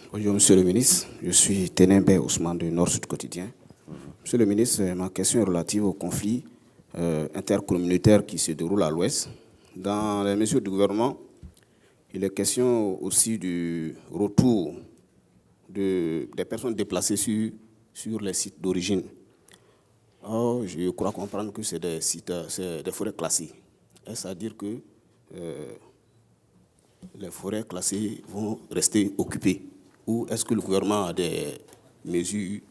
Bonjour, Monsieur le ministre. Je suis Ténembe Ousmane du Nord-Sud Quotidien. Monsieur le ministre, ma question est relative au conflit intercommunautaire qui se déroule à l'Ouest. Dans les mesures du gouvernement, il est question aussi du retour des personnes déplacées sur les sites d'origine. Or, je crois comprendre que c'est des sites, c'est des forêts classées. Est-ce à dire que les forêts classées vont rester occupées? Ou est-ce que le gouvernement a des mesures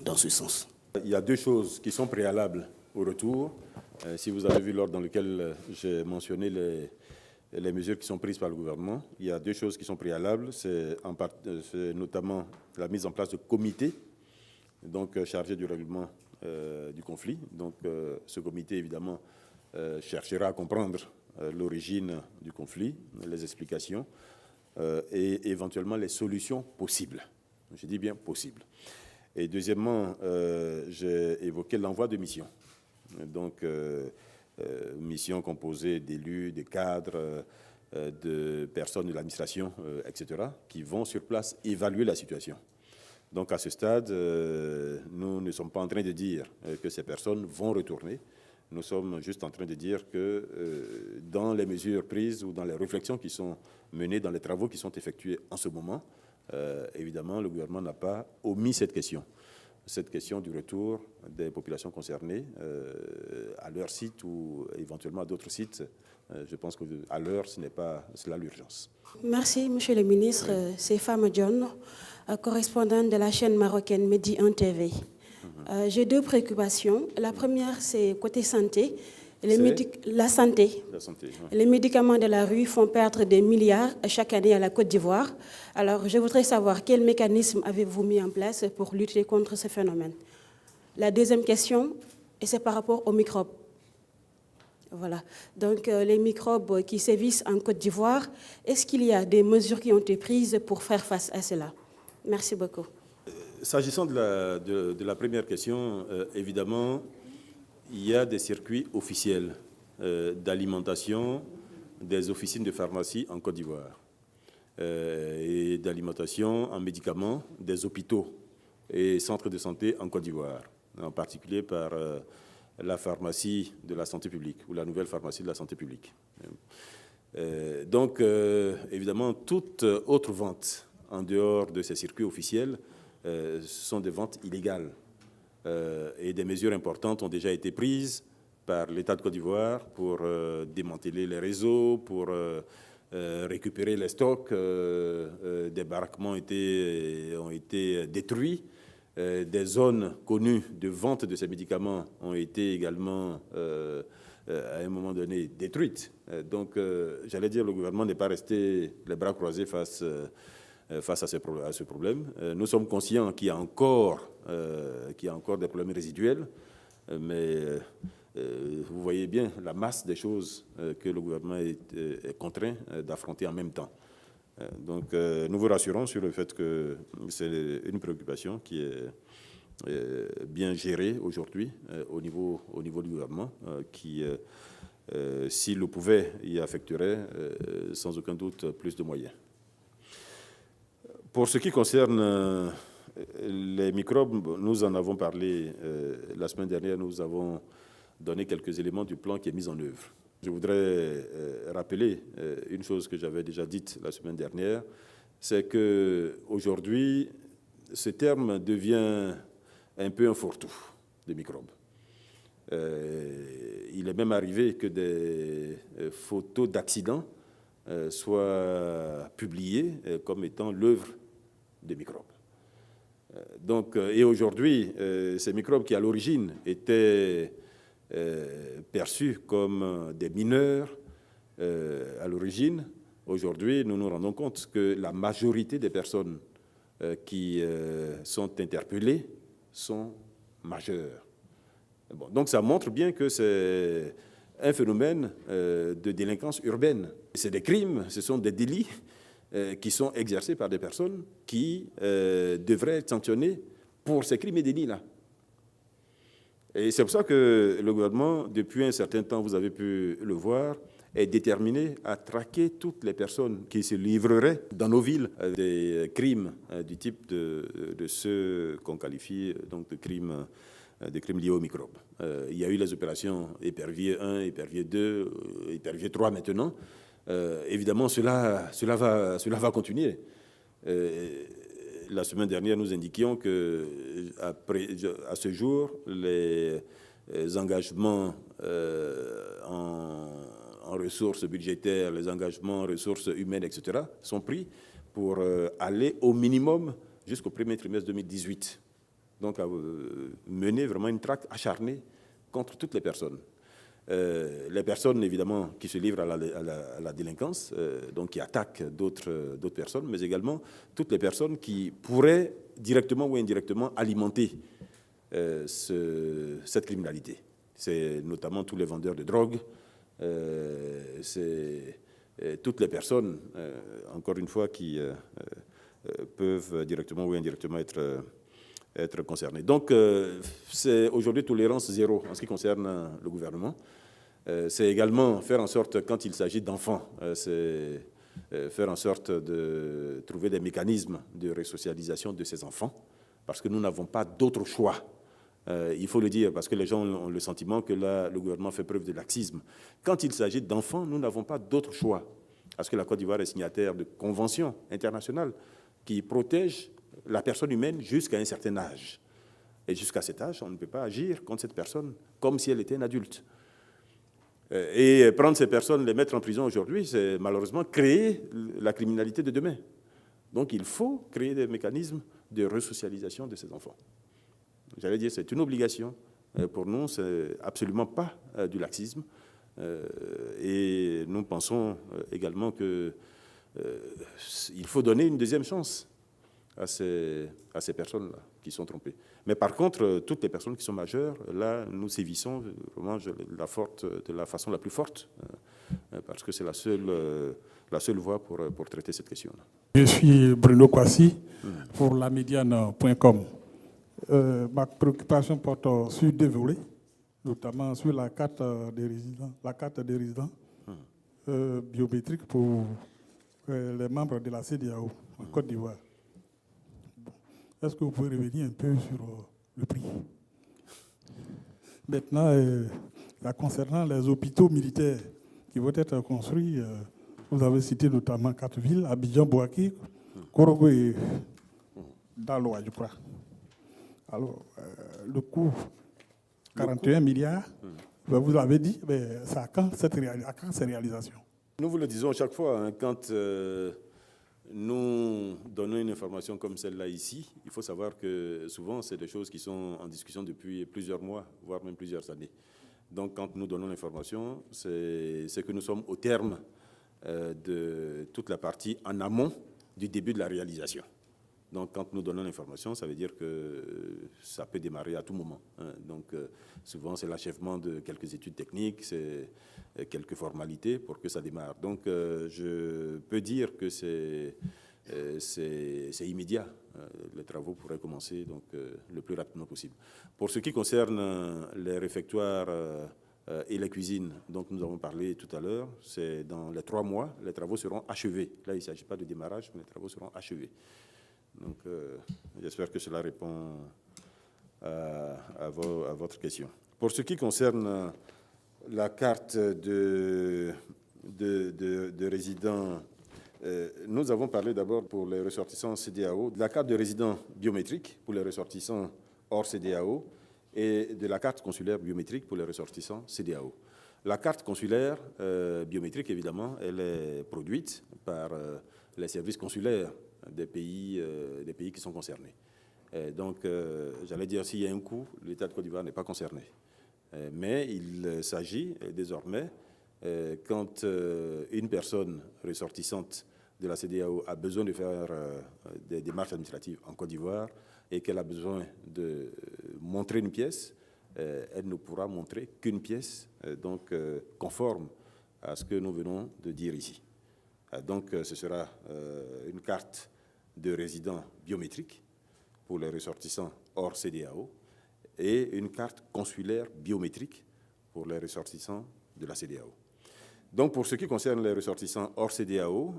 dans ce sens? Il y a deux choses qui sont préalables au retour. Si vous avez vu l'ordre dans lequel j'ai mentionné les mesures qui sont prises par le gouvernement, il y a deux choses qui sont préalables. C'est notamment la mise en place de comités donc, chargés du règlement du conflit. Donc, ce comité, évidemment, cherchera à comprendre l'origine du conflit, les explications et éventuellement les solutions possibles. Je dis bien possibles. Et deuxièmement, j'ai évoqué l'envoi de missions. Donc, missions composées d'élus, de cadres, de personnes de l'administration, etc., qui vont sur place évaluer la situation. Donc, à ce stade, nous ne sommes pas en train de dire que ces personnes vont retourner. Nous sommes juste en train de dire que dans les mesures prises ou dans les réflexions qui sont menées, dans les travaux qui sont effectués en ce moment, évidemment, le gouvernement n'a pas omis cette question du retour des populations concernées à leur site ou éventuellement à d'autres sites. Je pense qu'à l'heure, ce n'est pas cela l'urgence. Merci, Monsieur le ministre. Oui. C'est Fama John, correspondante de la chaîne marocaine Medi 1 TV. J'ai deux préoccupations. La première, c'est côté santé. La santé. Oui. Les médicaments de la rue font perdre des milliards chaque année à la Côte d'Ivoire. Alors, je voudrais savoir quel mécanisme avez-vous mis en place pour lutter contre ce phénomène. La deuxième question, et c'est par rapport aux microbes. Voilà. Donc, les microbes qui sévissent en Côte d'Ivoire, est-ce qu'il y a des mesures qui ont été prises pour faire face à cela? Merci beaucoup. S'agissant de la première question, évidemment, il y a des circuits officiels d'alimentation des officines de pharmacie en Côte d'Ivoire et d'alimentation en médicaments des hôpitaux et centres de santé en Côte d'Ivoire, en particulier par la pharmacie de la santé publique ou la nouvelle pharmacie de la santé publique. Donc, évidemment, toute autre vente en dehors de ces circuits officiels sont des ventes illégales. Et des mesures importantes ont déjà été prises par l'État de Côte d'Ivoire pour démanteler les réseaux, pour récupérer les stocks. Des baraquements ont été détruits. Des zones connues de vente de ces médicaments ont été également, à un moment donné, détruites. Donc, j'allais dire, le gouvernement n'est pas resté les bras croisés face à ce problème. Nous sommes conscients qu'il y a encore des problèmes résiduels, mais vous voyez bien la masse des choses que le gouvernement est contraint d'affronter en même temps. Donc, nous vous rassurons sur le fait que c'est une préoccupation qui est bien gérée aujourd'hui au niveau du gouvernement, qui, s'il le pouvait, y affecterait sans aucun doute plus de moyens. Pour ce qui concerne les microbes, nous en avons parlé la semaine dernière, nous avons donné quelques éléments du plan qui est mis en œuvre. Je voudrais rappeler une chose que j'avais déjà dite la semaine dernière, c'est qu'aujourd'hui, ce terme devient un peu un fourre-tout des microbes. Il est même arrivé que des photos d'accidents soient publiées comme étant l'œuvre des microbes. Donc, et aujourd'hui, ces microbes qui, à l'origine, étaient perçus comme des mineurs à l'origine, aujourd'hui, nous nous rendons compte que la majorité des personnes qui sont interpellées sont majeures. Bon, donc, ça montre bien que c'est un phénomène de délinquance urbaine. C'est des crimes, ce sont des délits qui sont exercés par des personnes qui devraient être sanctionnées pour ces crimes et délits-là. Et c'est pour ça que le gouvernement, depuis un certain temps, vous avez pu le voir, est déterminé à traquer toutes les personnes qui se livreraient dans nos villes à des crimes du type de ceux qu'on qualifie donc de crimes liés aux microbes. Il y a eu les opérations Épervier 1, Épervier 2, Épervier 3 maintenant. Évidemment, cela va continuer. La semaine dernière, nous indiquions qu'à ce jour, les engagements en ressources budgétaires, les engagements en ressources humaines, etc., sont pris pour aller au minimum jusqu'au premier trimestre 2018. Donc, à mener vraiment une traque acharnée contre toutes les personnes. Les personnes, évidemment, qui se livrent à la délinquance, donc qui attaquent d'autres personnes, mais également toutes les personnes qui pourraient, directement ou indirectement, alimenter cette criminalité. C'est notamment tous les vendeurs de drogue, c'est toutes les personnes, encore une fois, qui peuvent directement ou indirectement être concernés. Donc, c'est aujourd'hui tolérance zéro en ce qui concerne le gouvernement. C'est également faire en sorte, quand il s'agit d'enfants, c'est faire en sorte de trouver des mécanismes de resocialisation de ces enfants, parce que nous n'avons pas d'autre choix. Il faut le dire, parce que les gens ont le sentiment que là, le gouvernement fait preuve de laxisme. Quand il s'agit d'enfants, nous n'avons pas d'autre choix, parce que la Côte d'Ivoire est signataire de conventions internationales qui protègent la personne humaine jusqu'à un certain âge. Et jusqu'à cet âge, on ne peut pas agir contre cette personne comme si elle était un adulte. Et prendre ces personnes, les mettre en prison aujourd'hui, c'est malheureusement créer la criminalité de demain. Donc il faut créer des mécanismes de resocialisation de ces enfants. J'allais dire, c'est une obligation. Pour nous, c'est absolument pas du laxisme. Et nous pensons également qu'il faut donner une deuxième chance à ces personnes-là qui sont trompées. Mais par contre, toutes les personnes qui sont majeures, là, nous sévissons vraiment de la façon la plus forte, parce que c'est la seule voie pour traiter cette question-là. Je suis Bruno Kwasi pour lamediane.com. Ma préoccupation porte sur deux volets, notamment sur la carte des résidents, biométrique pour les membres de la CEDEAO en Côte d'Ivoire. Est-ce que vous pouvez revenir un peu sur le prix? Maintenant, concernant les hôpitaux militaires qui vont être construits, vous avez cité notamment 4 villes, Abidjan, Bouaké, Korogo et Daloa, je crois. Alors, le coût, 41 milliards, vous l'avez dit, mais c'est à quand ces réalisations? Nous vous le disons chaque fois, hein, quand nous donnons une information comme celle-là ici, il faut savoir que souvent, c'est des choses qui sont en discussion depuis plusieurs mois, voire même plusieurs années. Donc, quand nous donnons l'information, c'est que nous sommes au terme de toute la partie en amont du début de la réalisation. Donc, quand nous donnons l'information, ça veut dire que ça peut démarrer à tout moment, hein. Donc, souvent, c'est l'achèvement de quelques études techniques, c'est quelques formalités pour que ça démarre. Donc, je peux dire que c'est immédiat. Les travaux pourraient commencer donc, le plus rapidement possible. Pour ce qui concerne les réfectoires et les cuisines dont nous avons parlé tout à l'heure, c'est dans les 3 mois, les travaux seront achevés. Là, il ne s'agit pas de démarrage, mais les travaux seront achevés. Donc, j'espère que cela répond à votre question. Pour ce qui concerne la carte de résidents, nous avons parlé d'abord pour les ressortissants CEDEAO, de la carte de résident biométrique pour les ressortissants hors CEDEAO et de la carte consulaire biométrique pour les ressortissants CEDEAO. La carte consulaire biométrique, évidemment, elle est produite par les services consulaires des pays qui sont concernés. Donc, j'allais dire, s'il y a un coût, l'État de Côte d'Ivoire n'est pas concerné. Mais il s'agit désormais, quand une personne ressortissante de la CEDEAO a besoin de faire des démarches administratives en Côte d'Ivoire et qu'elle a besoin de montrer une pièce, elle ne pourra montrer qu'une pièce donc, conforme à ce que nous venons de dire ici. Donc, ce sera une carte de résident biométrique pour les ressortissants hors CEDEAO et une carte consulaire biométrique pour les ressortissants de la CEDEAO. Donc, pour ce qui concerne les ressortissants hors CEDEAO,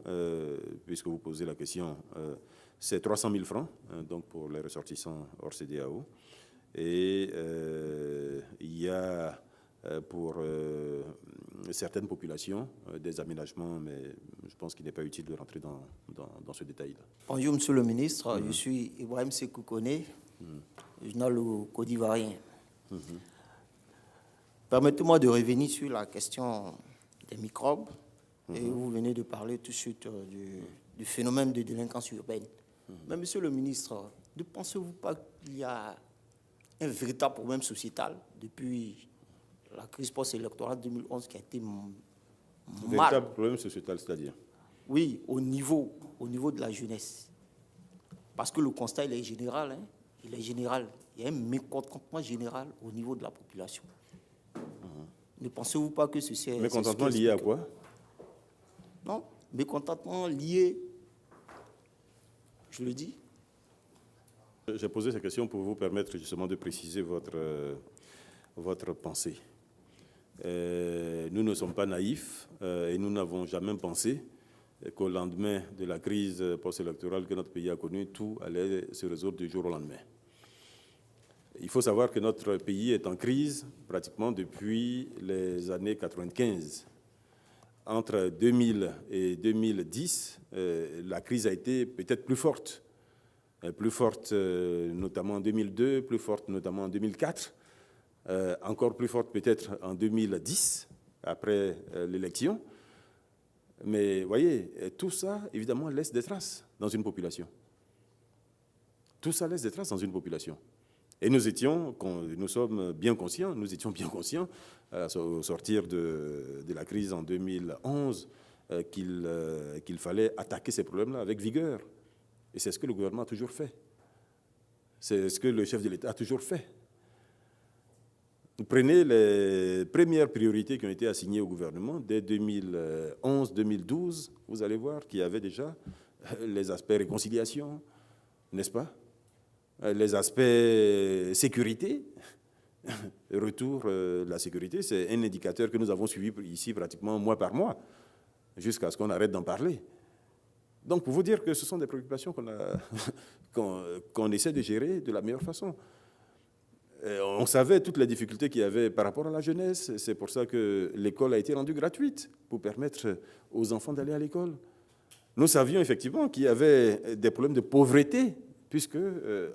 puisque vous posez la question, c'est 300 000 francs, donc pour les ressortissants hors CEDEAO. Et il y a pour certaines populations des aménagements, mais je pense qu'il n'est pas utile de rentrer dans ce détail-là. Bonjour, Monsieur le ministre. Je suis Ibrahim Sékou Koné, journal Côte d'Ivoirien. Permettez-moi de revenir sur la question des microbes. Et vous venez de parler tout de suite du phénomène de délinquance urbaine. Mais Monsieur le ministre, ne pensez-vous pas qu'il y a un véritable problème sociétal depuis la crise post-électorale 2011 qui a été Véritable problème sociétal, c'est-à-dire? Oui, au niveau de la jeunesse. Parce que le constat, il est général. Il est général. Il y a un mécontentement général au niveau de la population. Ne pensez-vous pas que ceci est... Mécontentement lié à quoi? Non, mécontentement lié, je le dis. J'ai posé cette question pour vous permettre justement de préciser votre pensée. Nous ne sommes pas naïfs et nous n'avons jamais pensé qu'au lendemain de la crise post-électorale que notre pays a connue, tout allait se résoudre du jour au lendemain. Il faut savoir que notre pays est en crise pratiquement depuis les années 95. Entre 2000 et 2010, la crise a été peut-être plus forte notamment en 2002, plus forte notamment en 2004, encore plus forte peut-être en 2010, après l'élection. Mais voyez, tout ça, évidemment, laisse des traces dans une population. Tout ça laisse des traces dans une population. Et nous sommes bien conscients, au sortir de la crise en 2011, qu'il fallait attaquer ces problèmes-là avec vigueur. Et c'est ce que le gouvernement a toujours fait. C'est ce que le chef de l'État a toujours fait. Vous prenez les premières priorités qui ont été assignées au gouvernement dès 2011-2012, vous allez voir qu'il y avait déjà les aspects réconciliation, n'est-ce pas? Les aspects sécurité, retour de la sécurité, c'est un indicateur que nous avons suivi ici pratiquement mois par mois, jusqu'à ce qu'on arrête d'en parler. Donc, pour vous dire que ce sont des préoccupations qu'on essaie de gérer de la meilleure façon. On savait toutes les difficultés qu'il y avait par rapport à la jeunesse. C'est pour ça que l'école a été rendue gratuite, pour permettre aux enfants d'aller à l'école. Nous savions effectivement qu'il y avait des problèmes de pauvreté, puisque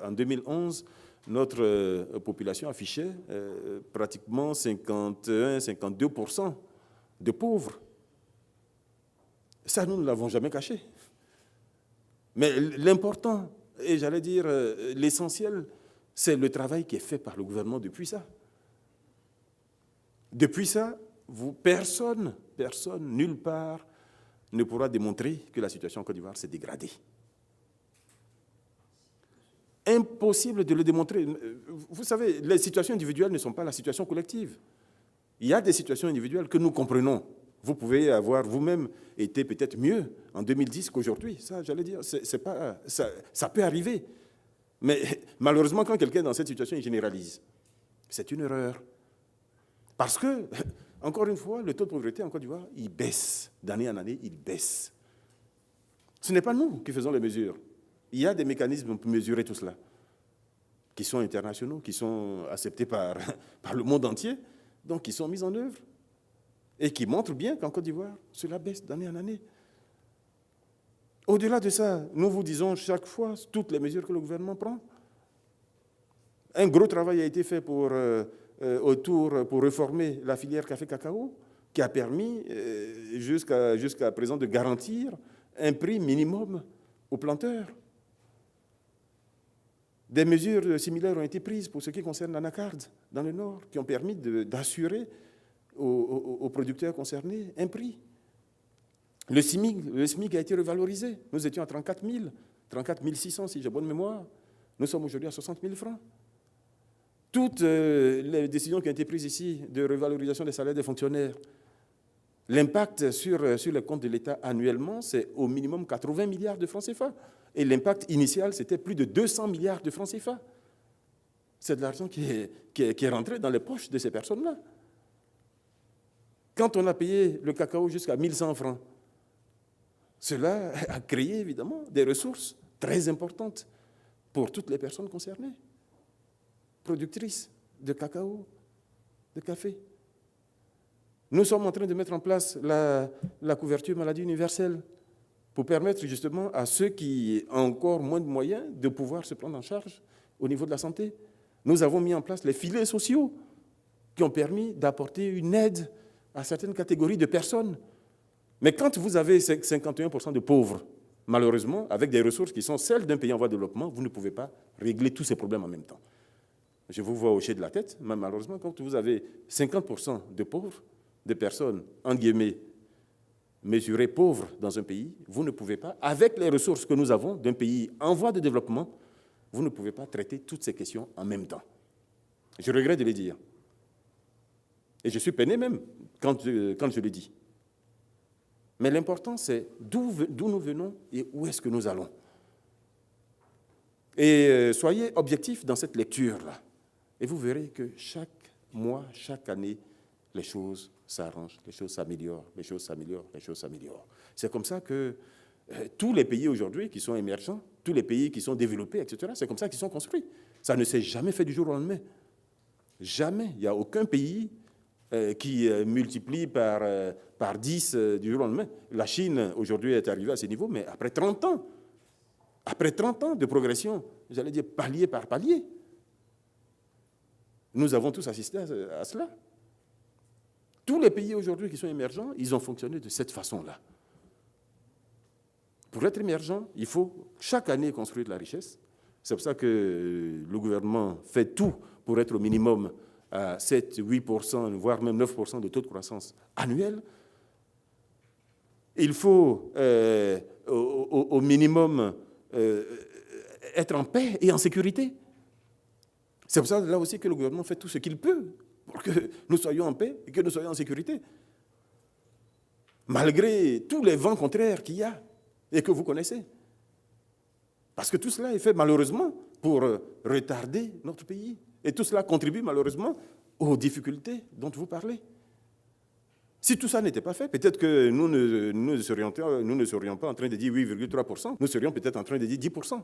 en 2011, notre population affichait pratiquement 51-52% de pauvres. Ça, nous ne l'avons jamais caché. Mais l'important, et j'allais dire l'essentiel, c'est le travail qui est fait par le gouvernement depuis ça. Depuis ça, personne, nulle part, ne pourra démontrer que la situation en Côte d'Ivoire s'est dégradée. Impossible de le démontrer. Vous savez, les situations individuelles ne sont pas la situation collective. Il y a des situations individuelles que nous comprenons. Vous pouvez avoir vous-même été peut-être mieux en 2010 qu'aujourd'hui. Ça, j'allais dire, ça peut arriver. Mais malheureusement, quand quelqu'un est dans cette situation, il généralise. C'est une erreur. Parce que, encore une fois, le taux de pauvreté en Côte d'Ivoire, il baisse. D'année en année, il baisse. Ce n'est pas nous qui faisons les mesures. Il y a des mécanismes pour mesurer tout cela, qui sont internationaux, qui sont acceptés par le monde entier, donc qui sont mis en œuvre, et qui montrent bien qu'en Côte d'Ivoire, cela baisse d'année en année. Au-delà de ça, nous vous disons chaque fois toutes les mesures que le gouvernement prend. Un gros travail a été fait pour réformer la filière café-cacao, qui a permis jusqu'à présent de garantir un prix minimum aux planteurs. Des mesures similaires ont été prises pour ce qui concerne l'anacarde dans le Nord, qui ont permis d'assurer aux producteurs concernés un prix. Le SMIC a été revalorisé. Nous étions à 34 600 si j'ai bonne mémoire. Nous sommes aujourd'hui à 60 000 francs. Toutes les décisions qui ont été prises ici de revalorisation des salaires des fonctionnaires, l'impact sur les comptes de l'État annuellement, c'est au minimum 80 milliards de francs CFA. Et l'impact initial, c'était plus de 200 milliards de francs CFA. C'est de l'argent qui est rentré dans les poches de ces personnes-là. Quand on a payé le cacao jusqu'à 1100 francs, cela a créé évidemment des ressources très importantes pour toutes les personnes concernées, productrices de cacao, de café. Nous sommes en train de mettre en place la couverture maladie universelle pour permettre justement à ceux qui ont encore moins de moyens de pouvoir se prendre en charge au niveau de la santé. Nous avons mis en place les filets sociaux qui ont permis d'apporter une aide à certaines catégories de personnes. Mais quand vous avez 51% de pauvres, malheureusement, avec des ressources qui sont celles d'un pays en voie de développement, vous ne pouvez pas régler tous ces problèmes en même temps. Je vous vois hocher de la tête, mais malheureusement, quand vous avez 50% de pauvres, de personnes, en guillemets, mesurées pauvres dans un pays, vous ne pouvez pas, avec les ressources que nous avons d'un pays en voie de développement, vous ne pouvez pas traiter toutes ces questions en même temps. Je regrette de le dire. Et je suis peiné même quand je le dis. Mais l'important, c'est d'où nous venons et où est-ce que nous allons. Et soyez objectifs dans cette lecture-là. Et vous verrez que chaque mois, chaque année, les choses s'arrangent, les choses s'améliorent, les choses s'améliorent, les choses s'améliorent. C'est comme ça que tous les pays aujourd'hui qui sont émergents, tous les pays qui sont développés, etc., c'est comme ça qu'ils sont construits. Ça ne s'est jamais fait du jour au lendemain. Jamais. Il n'y a aucun pays qui multiplie par 10 du jour au lendemain. La Chine, aujourd'hui, est arrivée à ce niveau, mais après 30 ans de progression, j'allais dire palier par palier, nous avons tous assisté à cela. Tous les pays aujourd'hui qui sont émergents, ils ont fonctionné de cette façon-là. Pour être émergent, il faut chaque année construire de la richesse. C'est pour ça que le gouvernement fait tout pour être au minimum à 7, 8%, voire même 9% de taux de croissance annuel. Il faut au minimum être en paix et en sécurité. C'est pour ça là aussi que le gouvernement fait tout ce qu'il peut pour que nous soyons en paix et que nous soyons en sécurité. Malgré tous les vents contraires qu'il y a et que vous connaissez. Parce que tout cela est fait malheureusement pour retarder notre pays. Et tout cela contribue malheureusement aux difficultés dont vous parlez. Si tout ça n'était pas fait, peut-être que nous ne serions pas en train de dire 8,3%, nous serions peut-être en train de dire 10%.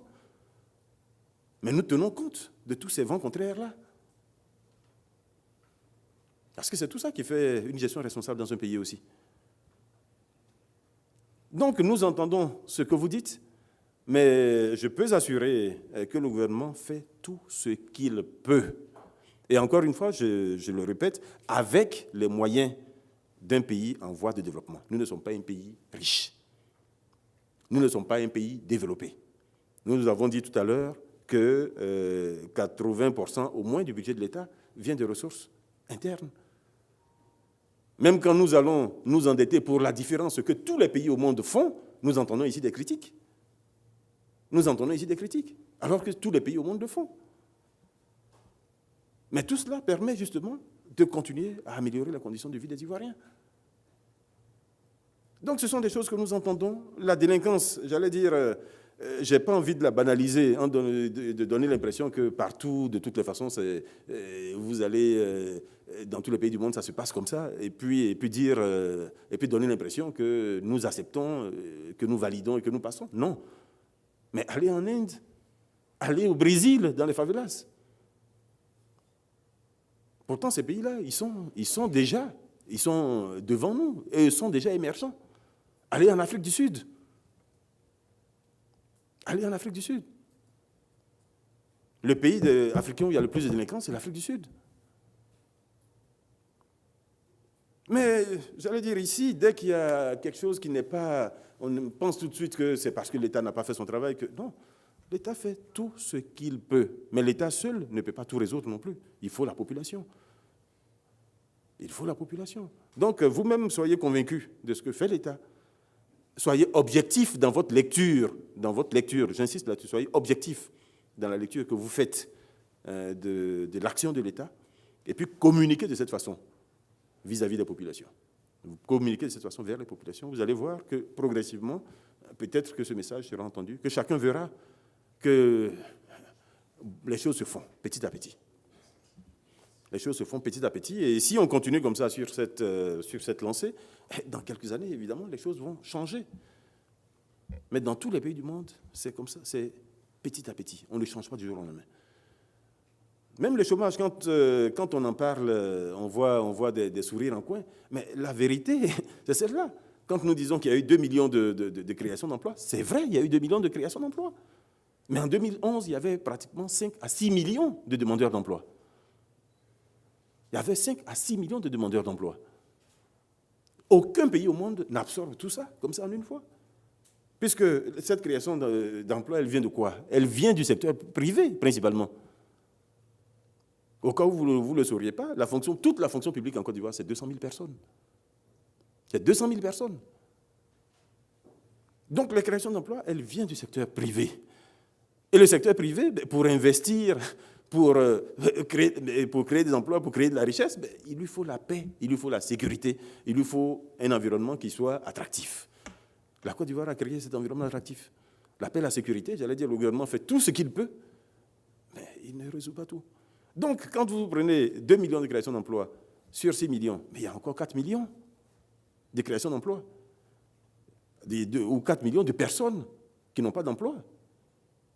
Mais nous tenons compte de tous ces vents contraires-là. Parce que c'est tout ça qui fait une gestion responsable dans un pays aussi. Donc nous entendons ce que vous dites, mais je peux assurer que le gouvernement fait tout ce qu'il peut. Et encore une fois, je le répète, avec les moyens d'un pays en voie de développement. Nous ne sommes pas un pays riche. Nous ne sommes pas un pays développé. Nous avons dit tout à l'heure que 80% au moins du budget de l'État vient de ressources internes. Même quand nous allons nous endetter pour la différence que tous les pays au monde font, nous entendons ici des critiques. Nous entendons ici des critiques, alors que tous les pays au monde le font. Mais tout cela permet justement de continuer à améliorer la condition de vie des Ivoiriens. Donc ce sont des choses que nous entendons. La délinquance, j'allais dire, je n'ai pas envie de la banaliser, hein, de donner l'impression que partout, de toutes les façons, vous allez, dans tous les pays du monde, ça se passe comme ça, et puis donner l'impression que nous acceptons, que nous validons et que nous passons. Non. Mais allez en Inde, allez au Brésil, dans les favelas. Pourtant, ces pays-là, ils sont devant nous, et ils sont déjà émergents. Allez en Afrique du Sud. Allez en Afrique du Sud. Le pays africain où il y a le plus de délinquants, c'est l'Afrique du Sud. Mais, j'allais dire ici, dès qu'il y a quelque chose qui n'est pas... On pense tout de suite que c'est parce que l'État n'a pas fait son travail que... Non, l'État fait tout ce qu'il peut. Mais l'État seul ne peut pas tout résoudre non plus. Il faut la population. Il faut la population. Donc, vous-même, soyez convaincus de ce que fait l'État. Soyez objectifs dans votre lecture. J'insiste là-dessus, soyez objectifs dans la lecture que vous faites de l'action de l'État. Et puis, communiquez de cette façon vis-à-vis des populations. Vous communiquez de cette façon vers les populations. Vous allez voir que, progressivement, peut-être que ce message sera entendu, que chacun verra que les choses se font petit à petit. Les choses se font petit à petit. Et si on continue comme ça sur cette lancée, dans quelques années, évidemment, les choses vont changer. Mais dans tous les pays du monde, c'est comme ça, c'est petit à petit. On ne change pas du jour au lendemain. Même le chômage, quand on en parle, on voit des sourires en coin. Mais la vérité, c'est celle-là. Quand nous disons qu'il y a eu 2 millions de créations d'emplois, c'est vrai, il y a eu 2 millions de créations d'emplois. Mais en 2011, il y avait pratiquement 5 à 6 millions de demandeurs d'emploi. Il y avait 5 à 6 millions de demandeurs d'emploi. Aucun pays au monde n'absorbe tout ça, comme ça, en une fois. Puisque cette création d'emplois, elle vient de quoi? Elle vient du secteur privé, principalement. Au cas où vous ne le sauriez pas, toute la fonction publique en Côte d'Ivoire, c'est 200 000 personnes. C'est 200 000 personnes. Donc, la création d'emplois, elle vient du secteur privé. Et le secteur privé, pour investir, pour créer des emplois, pour créer de la richesse, il lui faut la paix, il lui faut la sécurité, il lui faut un environnement qui soit attractif. La Côte d'Ivoire a créé cet environnement attractif. La paix, la sécurité, j'allais dire, le gouvernement fait tout ce qu'il peut, mais il ne résout pas tout. Donc, quand vous prenez 2 millions de créations d'emplois sur 6 millions, mais il y a encore 4 millions de créations d'emplois, ou 4 millions de personnes qui n'ont pas d'emploi.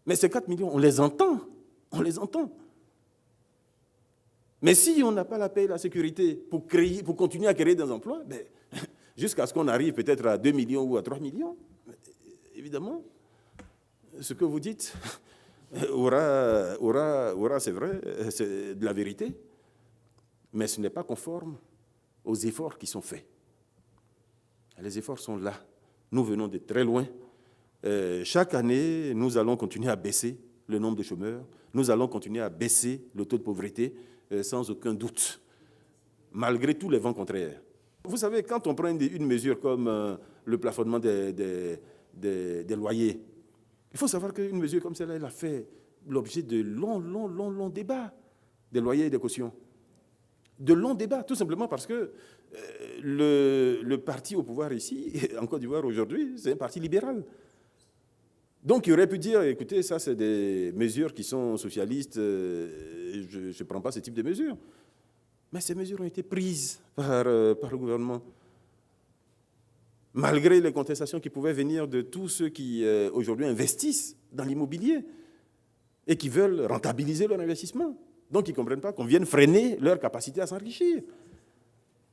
Mais ces 4 millions, on les entend. Mais si on n'a pas la paix et la sécurité pour continuer à créer des emplois, jusqu'à ce qu'on arrive peut-être à 2 millions ou à 3 millions, évidemment, ce que vous dites aura c'est vrai, c'est de la vérité, mais ce n'est pas conforme aux efforts qui sont faits. Les efforts sont là. Nous venons de très loin. Chaque année, nous allons continuer à baisser le nombre de chômeurs. Nous allons continuer à baisser le taux de pauvreté sans aucun doute, malgré tous les vents contraires. Vous savez, quand on prend une mesure comme le plafonnement des loyers, il faut savoir qu'une mesure comme celle-là, elle a fait l'objet de longs débats, des loyers et des cautions. De longs débats, tout simplement parce que le parti au pouvoir ici, en Côte d'Ivoire aujourd'hui, c'est un parti libéral. Donc il aurait pu dire, écoutez, ça c'est des mesures qui sont socialistes, je ne prends pas ce type de mesures. Mais ces mesures ont été prises par le gouvernement. Malgré les contestations qui pouvaient venir de tous ceux qui aujourd'hui investissent dans l'immobilier et qui veulent rentabiliser leur investissement. Donc ils ne comprennent pas qu'on vienne freiner leur capacité à s'enrichir.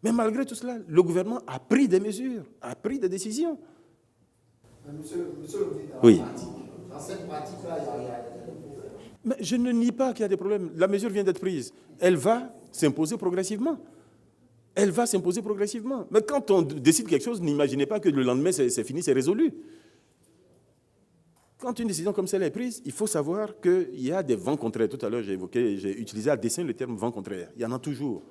Mais malgré tout cela, le gouvernement a pris des mesures, a pris des décisions. Monsieur le ministre, oui. Dans cette pratique-là, il y a des problèmes. Mais je ne nie pas qu'il y a des problèmes. La mesure vient d'être prise. Elle va s'imposer progressivement. Elle va s'imposer progressivement. Mais quand on décide quelque chose, n'imaginez pas que le lendemain, c'est fini, c'est résolu. Quand une décision comme celle est prise, il faut savoir qu'il y a des vents contraires. Tout à l'heure, j'ai utilisé à dessein le terme vent contraire. Il y en a toujours.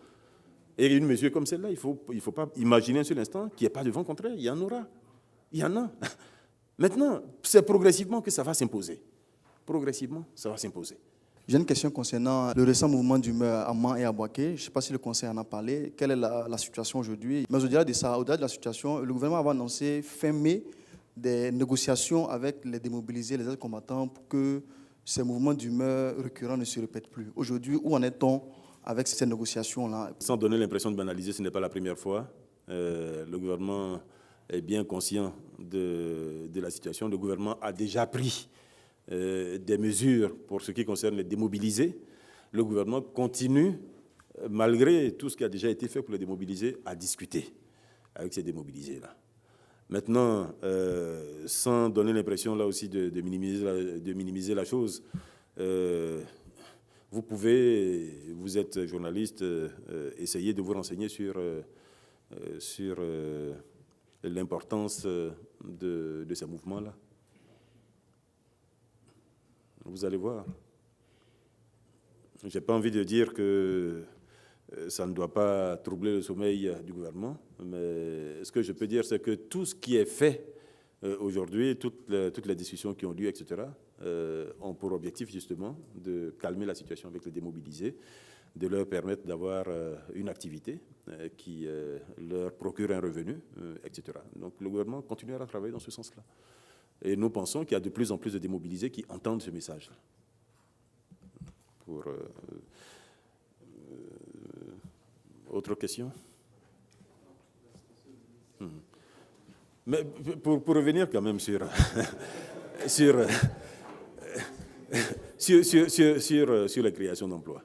Et une mesure comme celle-là, il ne faut pas imaginer un seul instant qu'il n'y ait pas de vent contraire. Il y en aura. Il y en a. Maintenant, c'est progressivement que ça va s'imposer. Progressivement, ça va s'imposer. J'ai une question concernant le récent mouvement d'humeur à Man et à Boaké. Je ne sais pas si le Conseil en a parlé. Quelle est la situation aujourd'hui? Mais au-delà de ça, au-delà de la situation, le gouvernement avait annoncé fin mai des négociations avec les démobilisés, les ex-combattants, pour que ces mouvements d'humeur récurrents ne se répètent plus. Aujourd'hui, où en est-on avec ces négociations-là? Sans donner l'impression de banaliser, ce n'est pas la première fois. Le gouvernement est bien conscient de la situation. Le gouvernement a déjà pris des mesures pour ce qui concerne les démobilisés. Le gouvernement continue, malgré tout ce qui a déjà été fait pour les démobiliser, à discuter avec ces démobilisés-là. Maintenant, sans donner l'impression là aussi de minimiser la chose, vous êtes journaliste, essayez de vous renseigner sur l'importance de ces mouvements-là. Vous allez voir. Je n'ai pas envie de dire que ça ne doit pas troubler le sommeil du gouvernement, mais ce que je peux dire, c'est que tout ce qui est fait aujourd'hui, toutes les discussions qui ont lieu, etc., ont pour objectif justement de calmer la situation avec les démobilisés, de leur permettre d'avoir une activité qui leur procure un revenu, etc. Donc le gouvernement continuera à travailler dans ce sens-là. Et nous pensons qu'il y a de plus en plus de démobilisés qui entendent ce message-là. Autre question? Mais pour revenir quand même sur, sur la création d'emplois.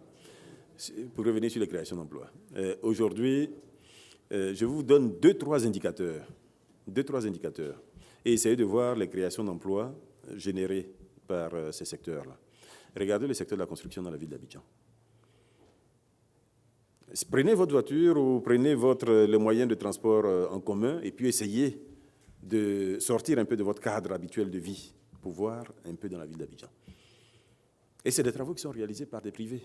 Pour revenir sur la création d'emplois. Aujourd'hui, je vous donne deux, trois indicateurs. Et essayez de voir les créations d'emplois générées par ces secteurs-là. Regardez le secteur de la construction dans la ville d'Abidjan. Prenez votre voiture ou prenez le moyen de transport en commun et puis essayez de sortir un peu de votre cadre habituel de vie pour voir un peu dans la ville d'Abidjan. Et c'est des travaux qui sont réalisés par des privés.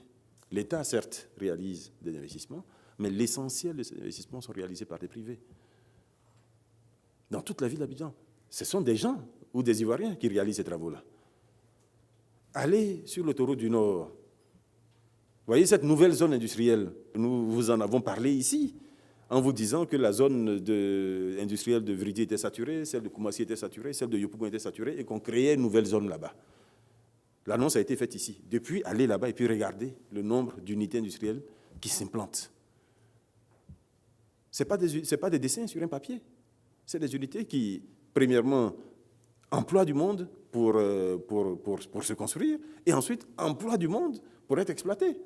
L'État, certes, réalise des investissements, mais l'essentiel de ces investissements sont réalisés par des privés. Dans toute la ville d'Abidjan, ce sont des gens ou des Ivoiriens qui réalisent ces travaux-là. Allez sur l'autoroute du Nord. Voyez cette nouvelle zone industrielle. Nous vous en avons parlé ici, en vous disant que la zone industrielle de Vridi était saturée, celle de Koumassi était saturée, celle de Yopougon était saturée, et qu'on créait une nouvelle zone là-bas. L'annonce a été faite ici. Depuis, allez là-bas et puis regardez le nombre d'unités industrielles qui s'implantent. Ce n'est pas des dessins sur un papier. C'est des unités qui, premièrement, emploient du monde pour se construire, et ensuite emploient du monde pour être exploité.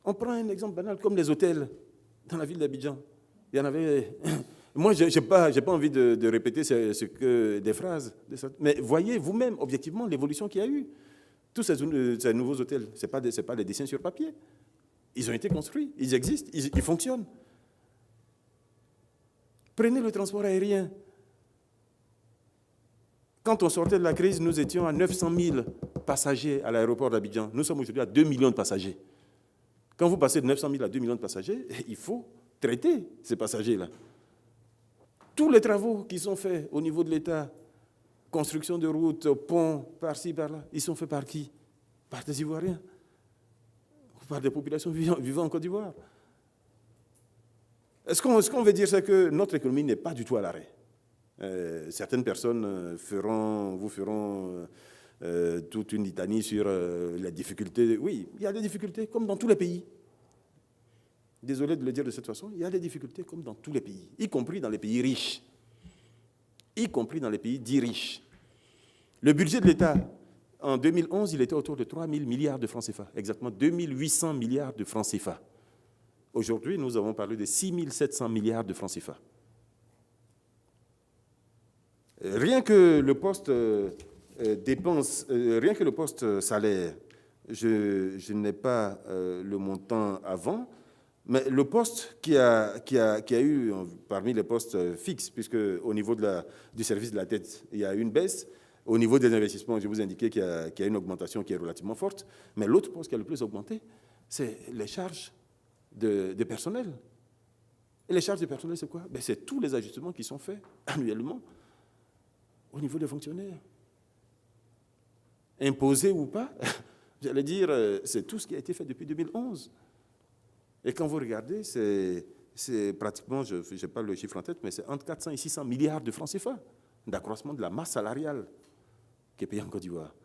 On prend un exemple banal comme les hôtels dans la ville d'Abidjan. Il y en avait... Moi, je n'ai pas envie de répéter des phrases, mais voyez vous-même, objectivement, l'évolution qu'il y a eu. Tous ces nouveaux hôtels, ce n'est pas des dessins sur papier. Ils ont été construits, ils existent, ils fonctionnent. Prenez le transport aérien. Quand on sortait de la crise, nous étions à 900 000 passagers à l'aéroport d'Abidjan. Nous sommes aujourd'hui à 2 millions de passagers. Quand vous passez de 900 000 à 2 millions de passagers, il faut traiter ces passagers-là. Tous les travaux qui sont faits au niveau de l'État, construction de routes, ponts, par-ci, par-là, ils sont faits par qui? Par des Ivoiriens, par des populations vivant en Côte d'Ivoire. Ce qu'on veut dire, c'est que notre économie n'est pas du tout à l'arrêt. Certaines personnes vous feront toute une litanie sur les difficultés. Oui, il y a des difficultés, comme dans tous les pays. Désolé de le dire de cette façon, il y a des difficultés comme dans tous les pays, y compris dans les pays riches, y compris dans les pays dits riches. Le budget de l'État, en 2011, il était autour de 3 000 milliards de francs CFA, exactement 2 800 milliards de francs CFA. Aujourd'hui, nous avons parlé de 6 700 milliards de francs CFA. Rien que le poste rien que le poste salaire, je n'ai pas le montant avant, mais le poste qui a eu, parmi les postes fixes, puisque au niveau du service de la dette, il y a une baisse, au niveau des investissements, je vous indiquais qu'il y a une augmentation qui est relativement forte, mais l'autre poste qui a le plus augmenté, c'est les charges de personnel. Et les charges de personnel, c'est quoi? C'est tous les ajustements qui sont faits annuellement au niveau des fonctionnaires. Imposés ou pas, j'allais dire, c'est tout ce qui a été fait depuis 2011. Et quand vous regardez, c'est pratiquement, je n'ai pas le chiffre en tête, mais c'est entre 400 et 600 milliards de francs CFA d'accroissement de la masse salariale qui est payée en Côte d'Ivoire.